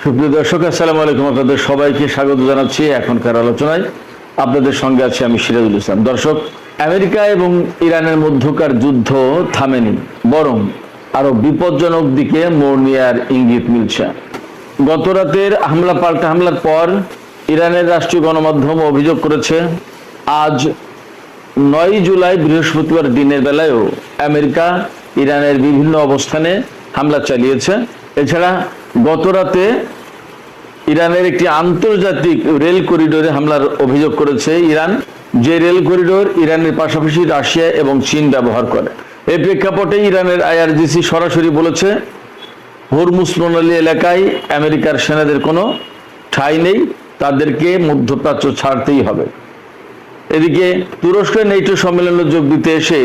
সুপ্রিয় দর্শক, আসসালামু আলাইকুম। আপনাদের সবাইকে স্বাগত জানাচ্ছি এখনকার আলোচনায়। আপনাদের সঙ্গে আছি আমি সিরাজুল ইসলাম। দর্শক, আমেরিকা এবং ইরানের মধ্যকার যুদ্ধ থামেনি, বরং আরো বিপজ্জনক দিকে মোড় নেওয়ার ইঙ্গিত মিলছে। গত রাতের হামলা পাল্টা হামলার পর ইরানের রাষ্ট্রীয় গণমাধ্যম অভিযোগ করেছে, আজ 9 জুলাই বৃহস্পতিবার দিনের বেলায়ও আমেরিকা ইরানের বিভিন্ন অবস্থানে হামলা চালিয়েছে। এছাড়া গত রাতে ইরানের একটি আন্তর্জাতিক রেল করিডোরে হামলার অভিযোগ করেছে ইরান, যে রেল করিডোর ইরানের পাশাপাশি রাশিয়া এবং চীন ব্যবহার করে। এই প্রেক্ষাপটে ইরানের আইআরজিসি সরাসরি বলেছে, হরমুজ প্রণালী এলাকায় আমেরিকার সেনাদের কোনো ঠাঁই নেই, তাদেরকে মধ্যপ্রাচ্য ছাড়তেই হবে। এদিকে তুরস্কের নেটো সম্মেলনে যোগ দিতে এসে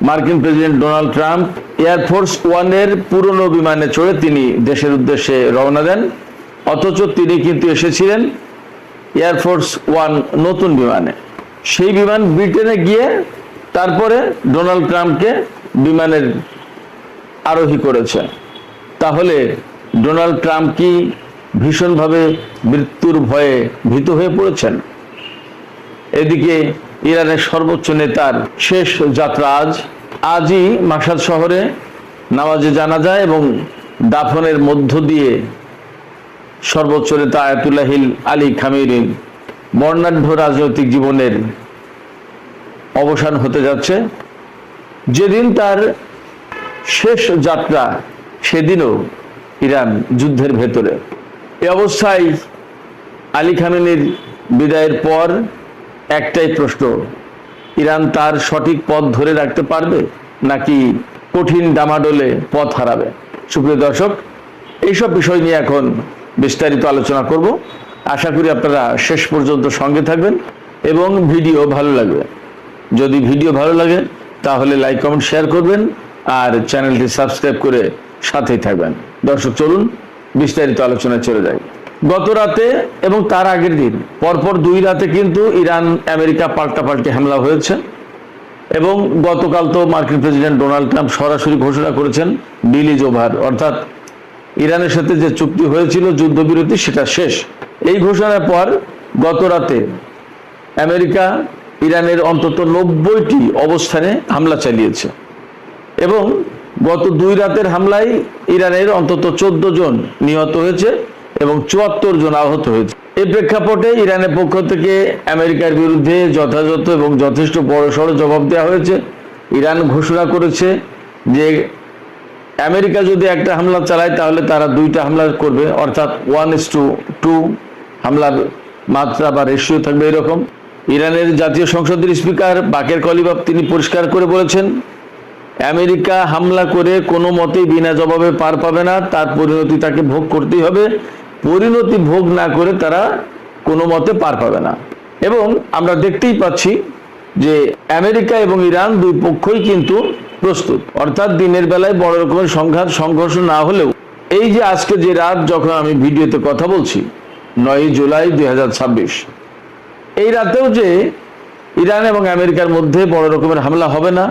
মার্কিন প্রেসিডেন্ট ডোনাল্ড ট্রাম্প এয়ারফোর্স ওয়ানের পুরনো বিমানে চড়ে তিনি দেশের উদ্দেশ্যে রওনা দেন। অথচ তিনি কিন্তু এসেছিলেন এয়ারফোর্স ওয়ান নতুন বিমানে। সেই বিমান ব্রিটেনে গিয়ে তারপরে ডোনাল্ড ট্রাম্পকে বিমানের আরোহী করেছে। তাহলে ডোনাল্ড ট্রাম্প কি ভীষণভাবে মৃত্যুর ভয়ে ভীত হয়ে পড়েছেন? এদিকে ইরানের সর্বোচ্চ নেতার শেষ যাত্রা আজই মাশহাদ শহরে নামাজে জানাজা এবং দাফনের মধ্য দিয়ে সর্বোচ্চ নেতা আয়াতুল্লাহ আলী খামেনির বর্ণাঢ্য রাজনৈতিক জীবনের অবসান হতে যাচ্ছে। যেদিন তার শেষ যাত্রা, সেদিনও ইরান যুদ্ধের ভেতরে। এই অবস্থায় আলী খামেনির বিদায়ের পর একটাই প্রশ্ন, ইরান তার সঠিক পথ ধরে রাখতে পারবে নাকি কঠিন ডামাডোলে পথ হারাবে? সুপ্রিয় দর্শক, এইসব বিষয় নিয়ে এখন বিস্তারিত আলোচনা করব। আশা করি আপনারা শেষ পর্যন্ত সঙ্গে থাকবেন এবং ভিডিও ভালো লাগবে। যদি ভিডিও ভালো লাগে তাহলে লাইক, কমেন্ট, শেয়ার করবেন আর চ্যানেলটি সাবস্ক্রাইব করে সাথেই থাকবেন। দর্শক, চলুন বিস্তারিত আলোচনায় চলে যাই। গত রাতে এবং তার আগের দিন পরপর 2 রাতে কিন্তু ইরান আমেরিকা পাল্টাপাল্টি হামলা হয়েছে এবং গতকাল তো মার্কিন প্রেসিডেন্ট ডোনাল্ড ট্রাম্প সরাসরি ঘোষণা করেছেন ডিল ইজ ওভার, অর্থাৎ ইরানের সাথে যে চুক্তি হয়েছিল যুদ্ধবিরতি সেটা শেষ। এই ঘোষণার পর গত রাতে আমেরিকা ইরানের অন্তত 90টি অবস্থানে হামলা চালিয়েছে এবং গত 2 রাতের হামলায় ইরানের অন্তত 14 জন নিহত হয়েছে এবং 74 জন আহত হয়েছে। এই প্রেক্ষাপটে ইরানের পক্ষ থেকে আমেরিকার বিরুদ্ধে যথাযথ এবং যথেষ্ট বড়সড় জবাব দেওয়া হয়েছে। ইরান ঘোষণা করেছে যে আমেরিকা যদি একটা হামলা চালায় তাহলে তারা 2টা হামলা করবে, অর্থাৎ 1:2 হামলার মাত্রা বা রেশিও থাকবে এরকম। ইরানের জাতীয় সংসদের স্পিকার বাকের কলিবাফ তিনি পরিষ্কার করে বলেছেন, আমেরিকা হামলা করে কোনো মতেই বিনা জবাবে পার পাবে না, তার পরিণতি তাকে ভোগ করতেই হবে। পরিণতি ভোগ না করে তারা কোনো মতে পার পাবে না। এবং আমরা দেখতেই পাচ্ছি যে আমেরিকা এবং ইরান 2 পক্ষই কিন্তু প্রস্তুত, অর্থাৎ দিনের বেলায় বড় রকমের সংঘর্ষ না হলেও এই যে আজকে যে রাত যখন আমি ভিডিওতে কথা বলছি 9 জুলাই 2026, এই রাতেও যে ইরান এবং আমেরিকার মধ্যে বড় রকমের হামলা হবে না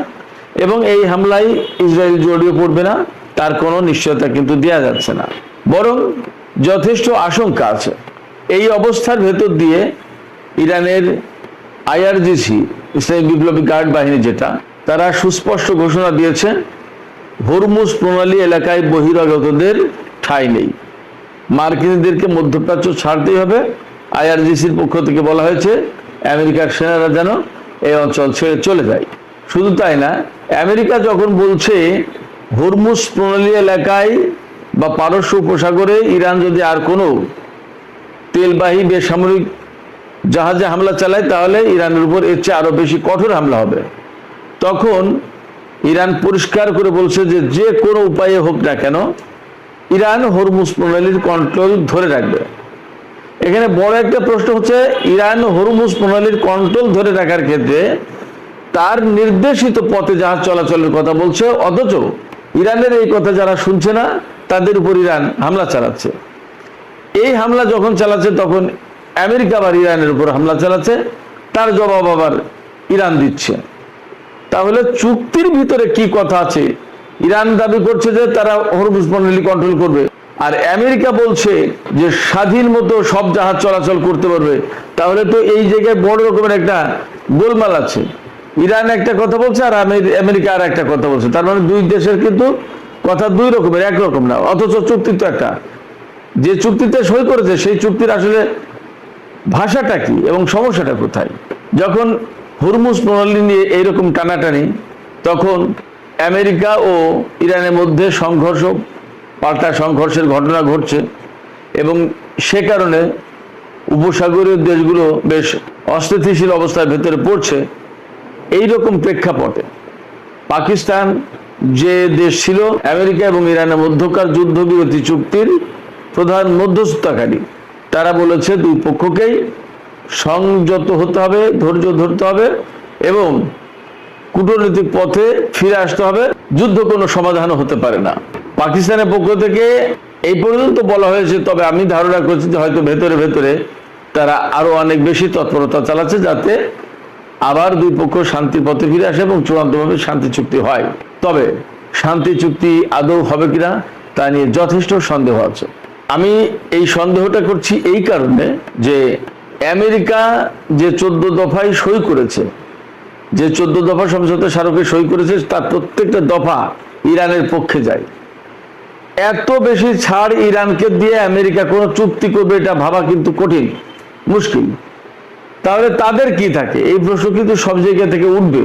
এবং এই হামলায় ইসরায়েল জড়িয়ে পড়বে না, তার কোনো নিশ্চয়তা কিন্তু দেওয়া যাচ্ছে না, বরং যথেষ্ট আশঙ্কা আছে। এই অবস্থার ভেতর দিয়ে ইরানের আইআরজিসি, ইসলামী বিপ্লবী গার্ড বাহিনী, যেটা তারা সুস্পষ্ট ঘোষণা দিয়েছে, হরমুজ প্রণালী এলাকায় বহিরাগতদের ঠাঁই নেই, মার্কিনীদেরকে মধ্যপ্রাচ্য ছাড়তেই হবে। আইআরজিসির পক্ষ থেকে বলা হয়েছে আমেরিকার সেনারা যেন এই অঞ্চল ছেড়ে চলে যায়। শুধু তাই না, আমেরিকা যখন বলছে হরমুজ প্রণালী এলাকায় বা পারস্য উপসাগরে ইরান যদি আর কোনো তেলবাহী বেসামরিক জাহাজে হামলা চালায় তাহলে ইরানের উপর এর চেয়ে আরো বেশি কঠোর হামলা হবে, তখন ইরান পরিষ্কার করে বলছে যে যে কোনো উপায়ে হোক না কেন ইরান হরমুজ প্রণালীর কন্ট্রোল ধরে রাখবে। এখানে বড় একটা প্রশ্ন হচ্ছে, ইরান হরমুজ প্রণালীর কন্ট্রোল ধরে রাখার ক্ষেত্রে তার নির্দেশিত পথে জাহাজ চলাচলের কথা বলছে, অথচ ইরানের এই কথা যারা শুনছে না তাদের উপর ইরান হামলা চালাচ্ছে। এই হামলা যখন চালাচ্ছে তখন আমেরিকা আবার ইরানের উপর হামলা চালাচ্ছে, তার জবাব আবার ইরান দিচ্ছে। তাহলে চুক্তির ভিতরে কি কথা আছে? ইরান দাবি করছে যে তারা হরমুজ প্রণালী কন্ট্রোল করবে, আর আমেরিকা বলছে যে স্বাধীন মতো সব জাহাজ চলাচল করতে পারবে, তাহলে তো এই জায়গায় বড় রকমের একটা গোলমাল আছে। ইরান একটা কথা বলছে আর আমেরিকা আর একটা কথা বলছে, তার মানে দুই দেশের কিন্তু কথা দুই রকমের, একরকম না। অথচ চুক্তি তো একটা, যে চুক্তিতে সই করেছে সেই চুক্তির আসলে ভাষাটা কি এবং সমস্যাটা কোথায়? যখন হরমুজ প্রণালী নিয়ে এইরকম টানাটানি, তখন আমেরিকা ও ইরানের মধ্যে সংঘর্ষ, পাল্টা সংঘর্ষের ঘটনা ঘটছে এবং সে কারণে উপসাগরীয় দেশগুলো বেশ অস্থিতিশীল অবস্থার ভেতরে পড়ছে। এইরকম প্রেক্ষাপটে পাকিস্তান যে দেশ ছিল আমেরিকা এবং ইরানের মধ্যকার যুদ্ধবিরতি চুক্তির প্রধান মধ্যস্থতাকারী, তারা বলেছে দুই পক্ষকেই সংযত হতে হবে, ধৈর্য ধরতে হবে এবং কূটনৈতিক পথে ফিরে আসতে হবে। যুদ্ধ কোনো সমাধান হতে পারে না। পাকিস্তানের পক্ষ থেকে এই পর্যন্ত বলা হয়েছে, তবে আমি ধারণা করছি যে হয়তো ভেতরে ভেতরে তারা আরো অনেক বেশি তৎপরতা চালাচ্ছে যাতে আবার দুই পক্ষ শান্তির পথে ফিরে আসে এবং চূড়ান্তভাবে শান্তি চুক্তি হয়। তবে শান্তি চুক্তি আদৌ হবে কিনা তা নিয়ে যথেষ্ট সন্দেহ আছে। আমি এই সন্দেহটা করছি এই কারণে যে আমেরিকা যে 14 দফায় সই করেছে, যে 14 দফা সমঝোতা স্মারকে সই করেছে, তার প্রত্যেকটা দফা ইরানের পক্ষে যায়। এত বেশি ছাড় ইরানকে দিয়ে আমেরিকা কোনো চুক্তি করবে এটা ভাবা কিন্তু কঠিন, মুশকিল। তাহলে তাদের কি থাকে, এই প্রশ্ন কিন্তু সব জায়গা থেকে উঠবে।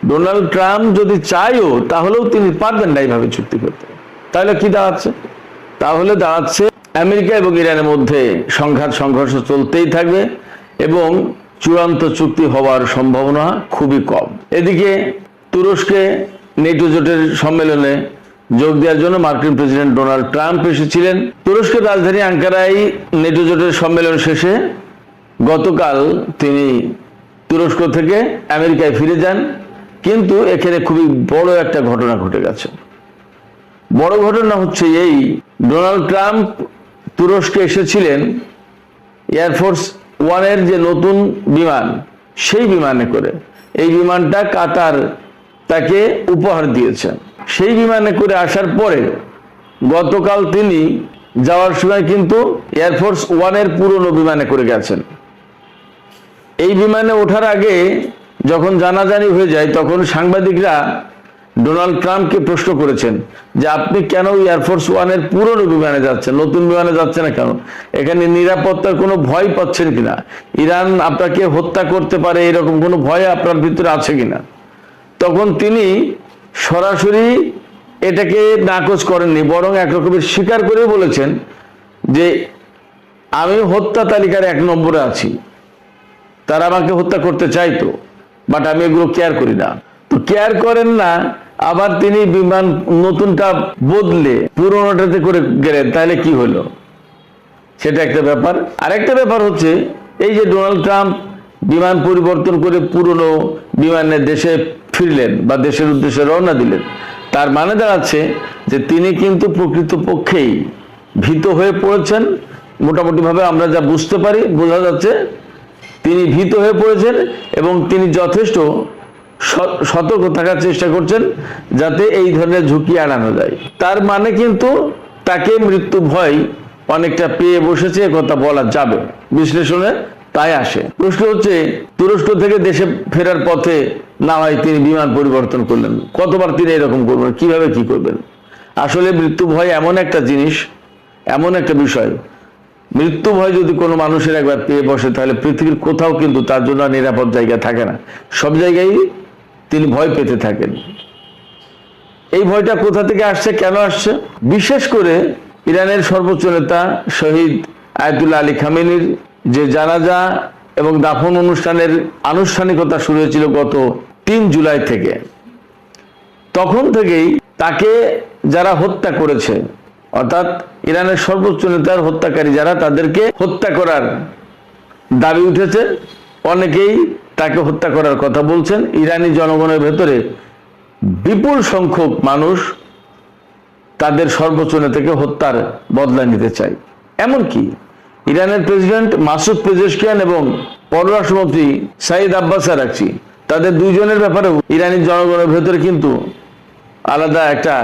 ডোনাল্ড ট্রাম্প যদি চাইও তাহলেও তিনি পারবেন না এইভাবে চুক্তি করতে। তাহলে কি দাঁড়াচ্ছে? তাহলে দাঁড়াচ্ছে আমেরিকা এবং ইরানের মধ্যে সংঘাত সংঘর্ষ চলতেই থাকবে এবং চূড়ান্ত চুক্তি হওয়ার সম্ভাবনা খুবই কম। এদিকে তুরস্কে নেটো জোটের সম্মেলনে যোগ দেওয়ার জন্য মার্কিন প্রেসিডেন্ট ডোনাল্ড ট্রাম্প এসেছিলেন। তুরস্কের রাজধানী আঙ্কারায় নেটো জোটের সম্মেলন শেষে গতকাল তিনি তুরস্ক থেকে আমেরিকায় ফিরে যান। কিন্তু এখানে খুবই বড় একটা ঘটনা ঘটে গেছে। বড় ঘটনা হচ্ছে এই, ডোনাল্ড ট্রাম্প তুরস্কে এসেছিলেন এয়ারফোর্স ওয়ানের যে নতুন বিমান, সেই বিমানে করে। এই বিমানটা কাতার তাকে উপহার দিয়েছে। সেই বিমানে করে আসার পরে গতকাল তিনি যাওয়ার সময় কিন্তু এয়ারফোর্স ওয়ানের পুরনো বিমানে করে গেছেন। এই বিমানে ওঠার আগে যখন জানাজানি হয়ে যায়, তখন সাংবাদিকরা ডোনাল্ড ট্রাম্পকে প্রশ্ন করেছেন যে আপনি কেন এয়ারফোর্স ওয়ানের পুরনো বিমানে যাচ্ছেন, নতুন বিমানে যাচ্ছে না কেন? এখানে নিরাপত্তার কোনো ভয় পাচ্ছেন কিনা? ইরান আপনাকে হত্যা করতে পারে এরকম কোনো ভয় আপনার ভিতরে আছে কিনা? তখন তিনি সরাসরি এটাকে নাকচ করেননি, বরং একরকমের স্বীকার করে বলেছেন যে আমি হত্যা তালিকার 1 নম্বরে আছি। তারা আমাকে হত্যা করতে চাইতো, বাট আমি এগুলো কেয়ার করি না। তো কেয়ার করেন না, আবার তিনি বিমান নতুনটা বদলে পুরোনোটাতে করে গেলেন, তাহলে কি হলো? সেটা একটা ব্যাপার। আরেকটা ব্যাপার হচ্ছে এই যে ডোনাল্ড ট্রাম্প বিমান পরিবর্তন করে পুরনো বিমানে দেশে ফিরলেন বা দেশের উদ্দেশ্যে রওনা দিলেন, তার মানে দাঁড়াচ্ছে যে তিনি কিন্তু প্রকৃতপক্ষেই ভীত হয়ে পড়েছেন। মোটামুটি ভাবে আমরা যা বুঝতে পারি, বোঝা যাচ্ছে তিনি ভীত হয়ে পড়েছেন এবং তিনি যথেষ্ট সতর্ক থাকার চেষ্টা করছেন যাতে এই ধরনের ঝুঁকি এড়ানো যায়। তার মানে কিন্তু তাকে মৃত্যু ভয় অনেকটা পেয়ে বসেছে, কথা বলা যাবে, বিশ্লেষণে তাই আসে। প্রশ্ন হচ্ছে তুরস্ক থেকে দেশে ফেরার পথে না হয় তিনি বিমান পরিবর্তন করলেন, কতবার তিনি এরকম করবেন, কিভাবে কি করবেন? আসলে মৃত্যু ভয় এমন একটা জিনিস, এমন একটা বিষয়, মৃত্যু ভয় যদি কোনো মানুষের একবার পেয়ে বসে তাহলে পৃথিবীর কোথাও কিন্তু তার জন্য নিরাপদ জায়গা থাকে না, সব জায়গায় তিনি ভয় পেতে থাকেন। এই ভয়টা কোথা থেকে আসছে, কেন আসছে? বিশেষ করে ইরানের সর্বোচ্চ নেতা শহীদ আয়াতুল্লাহ আলী খামেনির যে জানাজা এবং দাফন অনুষ্ঠানের আনুষ্ঠানিকতা শুরু হয়েছিল গত 3 জুলাই থেকে, তখন থেকেই তাকে যারা হত্যা করেছে, অর্থাৎ ইরানের সর্বোচ্চ নেতার হত্যাকারী যারা, তাদেরকে হত্যা করার দাবি উঠেছে। অনেকেই তাকে হত্যা করার কথা বলছেন। ইরানি জনগণের ভেতরে বিপুল সংখ্যক মানুষ তাদের সর্বোচ্চ নেতাকে হত্যার বদলা নিতে চায়। এমনকি ইরানের প্রেসিডেন্ট মাসুদ পেজেশকিয়ান এবং পররাষ্ট্রমন্ত্রী সাইদ আব্বাস আরাকচি, তাদের দুইজনের ব্যাপারেও ইরানি জনগণের ভেতরে কিন্তু আলাদা একটা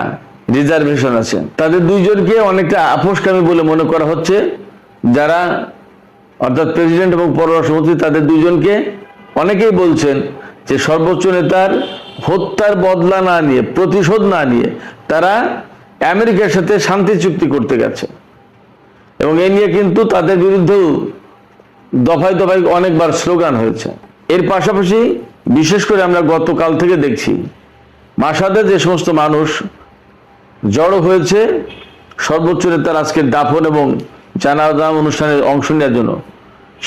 রিজার্ভেশন আছে। তাদের দুইজনকে অনেকটা আপোষকামী বলে মনে করা হচ্ছে, যারা অর্থাৎ প্রেসিডেন্ট এবং পররাষ্ট্রমন্ত্রী তাদের দুইজনকে অনেকেই বলছেন যে সর্বোচ্চ নেতার হত্যার বদলা না নিয়ে, প্রতিশোধ না নিয়ে তারা আমেরিকার সাথে শান্তি চুক্তি করতে গেছে। এবং এই নিয়ে কিন্তু তাদের বিরুদ্ধেও দফায় দফায় অনেকবার স্লোগান হয়েছে। এর পাশাপাশি বিশেষ করে আমরা গতকাল থেকে দেখছি মাসাদে যে সমস্ত মানুষ জড়ো হয়েছে সর্বোচ্চ নেতার আজকের দাফন এবং জানাজা অনুষ্ঠানে অংশ নেওয়ার জন্য,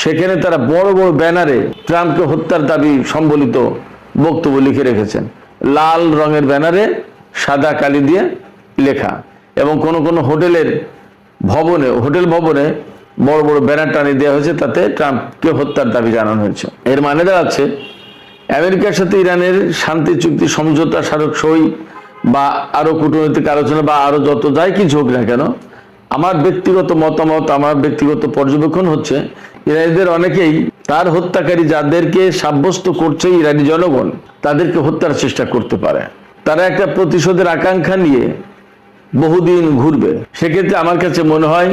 সেখানে তারা বড় বড় ব্যানারে ট্রাম্পকে হত্যার দাবি সম্বলিত বক্তব্য লিখে রেখেছেন। লাল রঙের ব্যানারে সাদা কালি দিয়ে লেখা, এবং কোন কোন হোটেল ভবনে বড় বড় ব্যানার টানিয়ে দেওয়া হয়েছে, তাতে ট্রাম্পকে হত্যার দাবি জানানো হয়েছে। এর মানে দাঁড়াচ্ছে আমেরিকার সাথে ইরানের শান্তি চুক্তি, সমঝোতা স্মারক সই বা আরো কূটনৈতিক আলোচনা বা আরো যত যাই কিছু হোক না কেন, আমার ব্যক্তিগত মতামত, আমার ব্যক্তিগত পর্যবেক্ষণ হচ্ছে ইরানিদের অনেকেই তার হত্যাকারী যাদেরকে সাব্যস্ত করছে ইরানি জনগণ, তাদেরকে হত্যার চেষ্টা করতে পারে। তারা একটা প্রতিশোধের আকাঙ্ক্ষা নিয়ে বহুদিন ঘুরবে। সেক্ষেত্রে আমার কাছে মনে হয়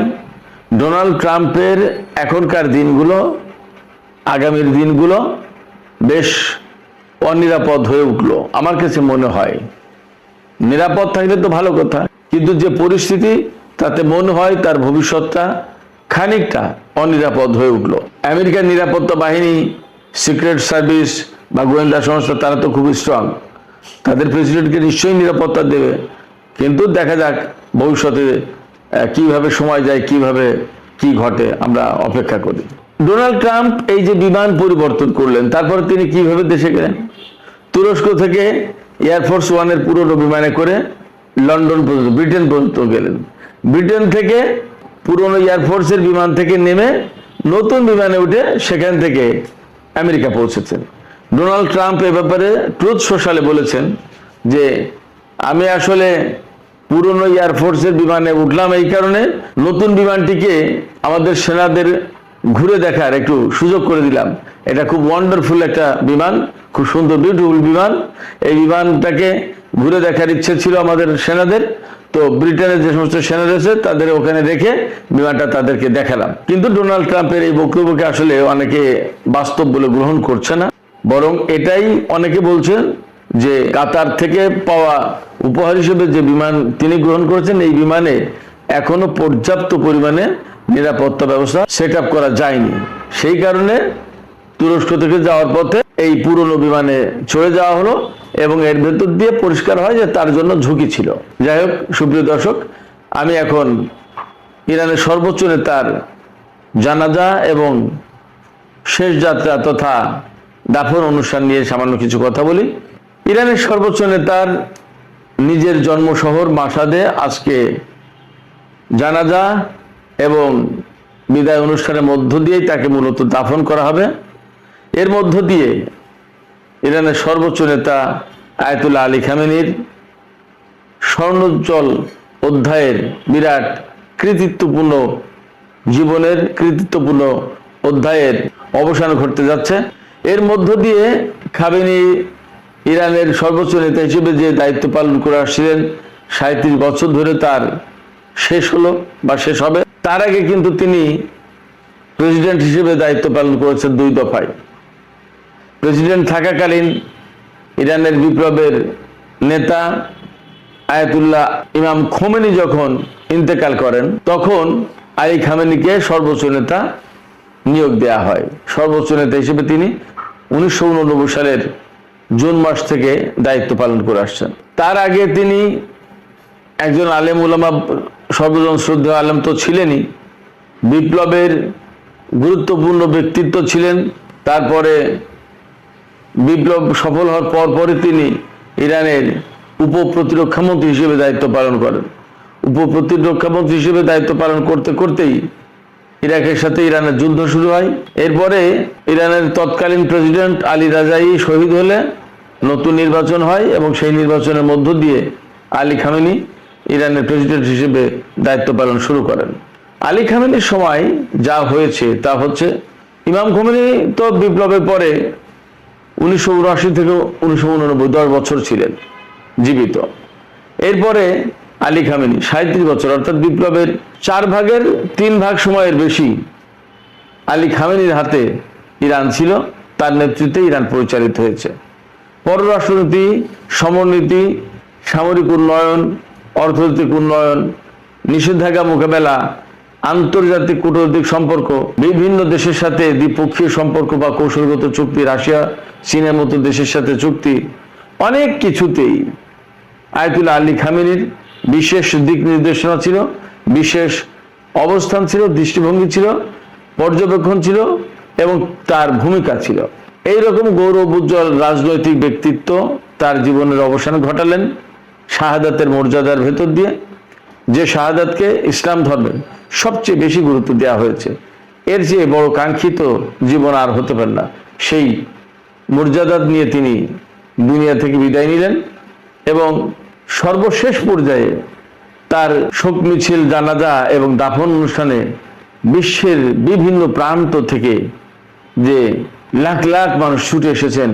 ডোনাল্ড ট্রাম্পের এখনকার দিনগুলো, আগামীর দিনগুলো বেশ অনিরাপদ হয়ে উঠলো। আমার কাছে মনে হয় নিরাপদ থাকলে তো ভালো কথা, কিন্তু যে পরিস্থিতি, তাতে মনে হয় তার ভবিষ্যৎটা খানিকটা অনিরাপদ হয়ে উঠলো। আমেরিকার নিরাপত্তা বাহিনী, সিক্রেট সার্ভিস বা গোয়েন্দা সংস্থা, তারা তো খুবই স্ট্রং, তাদের প্রেসিডেন্টকে নিশ্চয়ই নিরাপত্তা দেবে। কিন্তু দেখা যাক ভবিষ্যতে কিভাবে সময় যায়, কিভাবে কি ঘটে, আমরা অপেক্ষা করি। ডোনাল্ড ট্রাম্প এই যে বিমান পরিবর্তন করলেন, তারপরে তিনি কিভাবে দেশে গেলেন? তুরস্ক থেকে এয়ারফোর্স ওয়ানের পুরনো বিমানে করে লন্ডন পর্যন্ত, ব্রিটেন পর্যন্ত গেলেন। ব্রিটেন থেকে পুরনো এয়ারফোর্সের বিমান থেকে নেমে নতুন বিমানে উঠে সেখান থেকে আমেরিকা পৌঁছেছেন। ডোনাল্ড ট্রাম্প এ ব্যাপারে ট্রুথ সোশ্যালে বলেছেন যে আমি আসলে পুরনো এয়ারফোর্সের বিমানে উঠলাম এই কারণে, নতুন বিমানটিকে আমাদের সেনাদের ঘুরে দেখার একটু সুযোগ করে দিলাম। এটা খুব ওয়ান্ডারফুল একটা বিমান, খুব সুন্দর বিউটিফুল বিমান। এই বিমানটাকে ঘুরে দেখার ইচ্ছে ছিল আমাদের সেনাদের, তো ব্রিটেনের যে সমস্ত সেনা রয়েছে তাদের ওখানে রেখে বিমানটা তাদেরকে দেখালাম। কিন্তু ডোনাল্ড ট্রাম্পের এই বক্তব্যকে আসলে অনেকে বাস্তব বলে গ্রহণ করছে না, বরং এটাই অনেকে বলছেন যে কাতার থেকে পাওয়া উপহার হিসেবে যে বিমান তিনি গ্রহণ করেছেন, এই বিমানে এখনো পর্যাপ্ত পরিমাণে নিরাপত্তা ব্যবস্থা সেট আপ করা যায়নি। সেই কারণে তুরস্ক থেকে যাওয়ার পথে এই পুরনো বিমানে চড়ে যাওয়া হলো, এবং এর ভেতর দিয়ে পরিষ্কার হয় যে তার জন্য ঝুঁকি ছিল। যাই হোক, সুপ্রিয় দর্শক, আমি এখন ইরানের সর্বোচ্চ নেতার জানাজা এবং শেষ যাত্রা তথা দাফন অনুষ্ঠান নিয়ে সামান্য কিছু কথা বলি। ইরানের সর্বোচ্চ নেতার নিজের জন্ম শহর মাসাদে আজকে জানাজা এবং বিদায় অনুষ্ঠানের মধ্য দিয়েই তাকে মূলত দাফন করা হবে। এর মধ্য দিয়ে ইরানের সর্বোচ্চ নেতা আয়াতুল্লাহ আলী খামেনির স্বর্ণোজ্জ্বল অধ্যায়ের, বিরাট কৃতিত্বপূর্ণ জীবনের কৃতিত্বপূর্ণ অধ্যায়ের অবসান ঘটতে যাচ্ছে। এর মধ্য দিয়ে খামেনি ইরানের সর্বোচ্চ নেতা হিসেবে যে দায়িত্ব পালন করে আসছিলেন 37 বছর ধরে, তার শেষ হলো বা শেষ হবে। তার আগে কিন্তু তিনি প্রেসিডেন্ট হিসেবে দায়িত্ব পালন করেছেন 2 দফায়। প্রেসিডেন্ট থাকাকালীন ইরানের বিপ্লবের নেতা আয়াতুল্লাহ ইমাম খোমেনি যখন ইন্তেকাল করেন, তখন আলী খামেনিকে সর্বোচ্চ নেতা নিয়োগ দেয়া হয়। সর্বোচ্চ নেতা হিসেবে তিনি 1989 সালের জুন মাস থেকে দায়িত্ব পালন করে আসছেন। তার আগে তিনি একজন আলেম উলামা, সর্বজন শ্রদ্ধেয় আলেম তো ছিলেনই, বিপ্লবের গুরুত্বপূর্ণ ব্যক্তিত্ব ছিলেন। তারপরে বিপ্লব সফল হওয়ার পরপরই তিনি ইরানের উপপ্রতিরক্ষা মন্ত্রী হিসেবে দায়িত্ব পালন করেন। উপপ্রতিরক্ষা মন্ত্রী হিসেবে দায়িত্ব পালন করতে করতেই ইরাকের সাথে ইরানের যুদ্ধ শুরু হয়। এরপরে ইরানের তৎকালীন প্রেসিডেন্ট আলী রাজাই শহীদ হলে নতুন নির্বাচন হয়, এবং সেই নির্বাচনের মধ্য দিয়ে আলী খামেনি ইরানের প্রেসিডেন্ট হিসেবে দায়িত্ব পালন শুরু করেন। আলী খামেনির সময় যা হয়েছে তা হচ্ছে, ইমাম খোমেনি তো বিপ্লবের পরে 1979 থেকে 1989 10 বছর ছিলেন জীবিত। এরপরে আলী খামেনি 37 বছর, অর্থাৎ বিপ্লবের 4 ভাগের 3 ভাগ সময়ের বেশি আলী খামেনির হাতে ইরান ছিল, তার নেতৃত্বে ইরান পরিচালিত হয়েছে। পররাষ্ট্রনীতি, সমরনীতি, সামরিক উন্নয়ন, অর্থনৈতিক উন্নয়ন, নিষেধাজ্ঞা মোকাবেলা, আন্তর্জাতিক কূটনৈতিক সম্পর্ক, বিভিন্ন দেশের সাথে দ্বিপক্ষীয় সম্পর্ক বা কৌশলগত চুক্তি, রাশিয়া চীনের মতো দেশের সাথে চুক্তি, অনেক কিছুতেই আয়াতুল্লাহ আলী খামেনির বিশেষ দিক নির্দেশনা ছিল, বিশেষ অবস্থান ছিল, দৃষ্টিভঙ্গি ছিল, পর্যবেক্ষণ ছিল এবং তার ভূমিকা ছিল। এইরকম গৌরব উজ্জ্বল রাজনৈতিক ব্যক্তিত্ব তার জীবনের অবসান ঘটালেন শাহাদাতের মর্যাদার ভেতর দিয়ে, যে শাহাদাতকে ইসলাম ধর্মের সবচেয়ে বেশি গুরুত্ব দেওয়া হয়েছে। এর চেয়ে বড় কাঙ্ক্ষিত জীবন আর হতে পারে না। সেই মর্যাদা নিয়ে তিনি দুনিয়া থেকে বিদায় নিলেন এবং সর্বশেষ পর্যায়ে তার শোক মিছিল, জানাজা এবং দাফন অনুষ্ঠানে বিশ্বের বিভিন্ন প্রান্ত থেকে যে লাখ লাখ মানুষ ছুটে এসেছেন,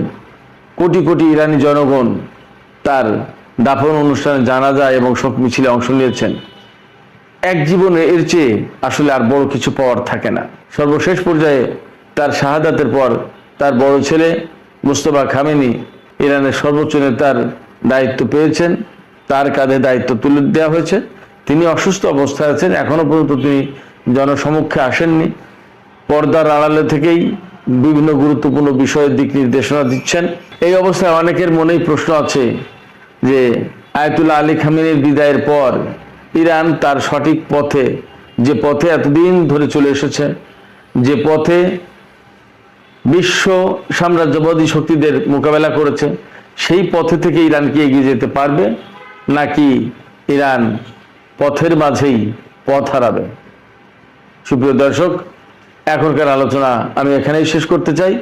কোটি কোটি ইরানি জনগণ তার দাফন অনুষ্ঠানে, জানাজা এবং শোক মিছিলে অংশ নিয়েছেন। এক জীবনে এর চেয়ে আসলে আর বড় কিছু পাওয়ার থাকে না। সর্বশেষ পর্যায়ে তার শাহাদাতের পর তার বড় ছেলে মুস্তফা খামেনি ইরানের সর্বোচ্চ নেতার দায়িত্ব পেয়েছেন, তার কাঁধে দায়িত্ব তুলে দেওয়া হয়েছে। তিনি অসুস্থ অবস্থায় আছেন, এখনো পর্যন্ত তিনি জনসমক্ষে আসেননি। পর্দার আড়ালে থেকেই বিভিন্ন গুরুত্বপূর্ণ বিষয়ের দিক নির্দেশনা দিচ্ছেন। এই অবস্থায় অনেকের মনেই প্রশ্ন আছে যে আয়াতুল্লাহ আলী খামেনির বিদায়ের পর ইরান তার সঠিক পথে, যে পথে এতদিন ধরে চলে এসেছে, যে পথে বিশ্ব সাম্রাজ্যবাদী শক্তিদের মোকাবেলা করেছে, সেই পথে থেকে ইরান কি এগিয়ে যেতে পারবে, নাকি ইরান পথের মাঝেই পথ হারাবে? সুপ্রিয় দর্শক, এখনকার আলোচনা আমি এখানেই শেষ করতে চাই।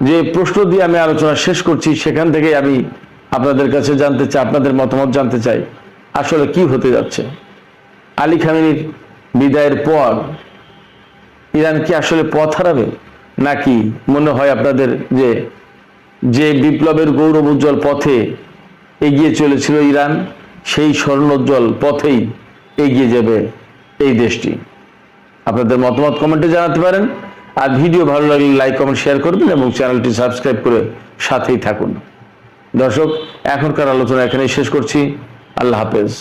যে প্রশ্ন দিয়ে আমি আলোচনা শেষ করছি সেখান থেকে আমি আপনাদের কাছে জানতে চাই, আপনাদের মতামত জানতে চাই, আসলে কি হতে যাচ্ছে। আলী খামেনির বিদায়ের পর ইরান কি আসলে পথ হারাবে, নাকি মনে হয় আপনাদের যে যে বিপ্লবের গৌরব উজ্জ্বল পথে এগিয়ে চলেছিল ইরান, সেই স্বর্ণোজ্জ্বল পথেই এগিয়ে যাবে এই দেশটি? আপনাদের মতামত কমেন্টে জানাতে পারেন। আর ভিডিও ভালো লাগলে লাইক, কমেন্ট, শেয়ার করবেন এবং চ্যানেলটি সাবস্ক্রাইব করে সাথেই থাকুন। দর্শক, এখনকার আলোচনা এখানেই শেষ করছি। আল্লাহ হাফেজ।